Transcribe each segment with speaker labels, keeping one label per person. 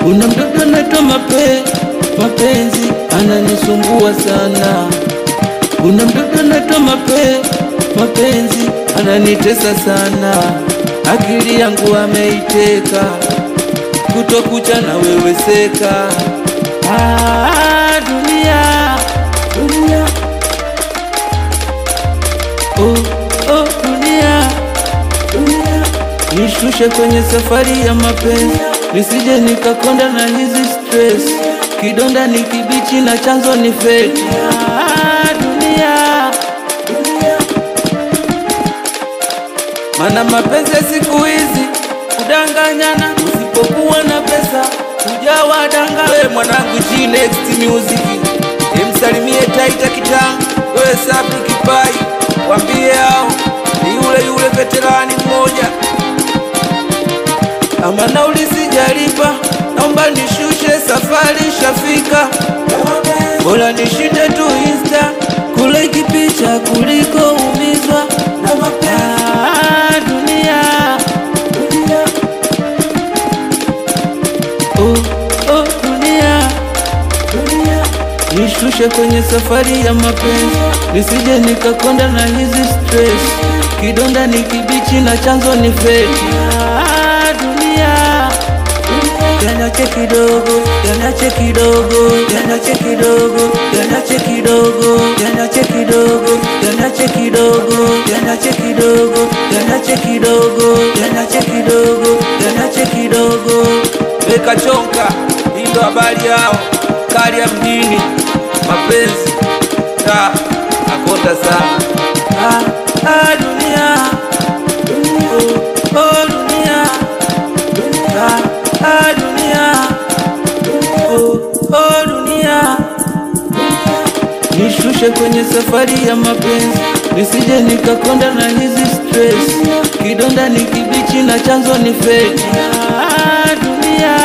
Speaker 1: Kuna mtoto anaitwa mapenzi ananisumbua sana. Kuna mtoto anaitwa mapenzi ananitesa sana. Akili yangu ameiteka, kutokucha na wewe seka. Dunia dunia, nishushe kwenye safari ya mapenzi, nisije nikakonda na hizi stress. Kidonda ni kibichi na chanzo ni feti. Dunia, mana mapenzi ya siku hizi kudanganyana, usipokuwa na pesa ujawa danga. We mwanangu G-Next Music, imsalimie Taita Kitangu, wewe Sabri Kipai, wambie hao ni yule veterani mmoja. Ama nauli sijalipa, naomba nishushe, safari shafika. Bora nishinde tu Insta, kule kipicha kuliko umizwa na mapenzi. Dunia, dunia, nishushe kwenye safari ya mapenzi, nisije nikakonda na hizi stress. Kidonda ni kibichi na chanzo ni feti. Dunia, yanache kidogo, yanache kidogo, yanache kidogo, yanache kidogo, yanache kidogo, yanache kidogo, yanache kidogo, yanache kidogo, yanache kidogo, yanache kidogo. Weka chonka, ndo habari yao, kali ya mjini, mapenzi akonda sana. Dunia, dunia, dunia, nishushe kwenye safari ya mapenzi, nisije nikakonda na hizi stress. Kidonda ni kibichi na chanzo ni feti. Dunia,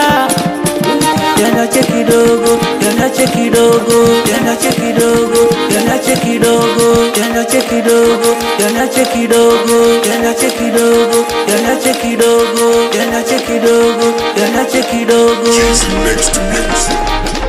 Speaker 1: yanache kidogo, yanache kidogo, yanache kidogo, yanache kidogo, yanache kidogo, yanache kidogo, yanache kidogo, yanache kidogo, yanache kidogo, yanache kidogo.
Speaker 2: G-Next Music.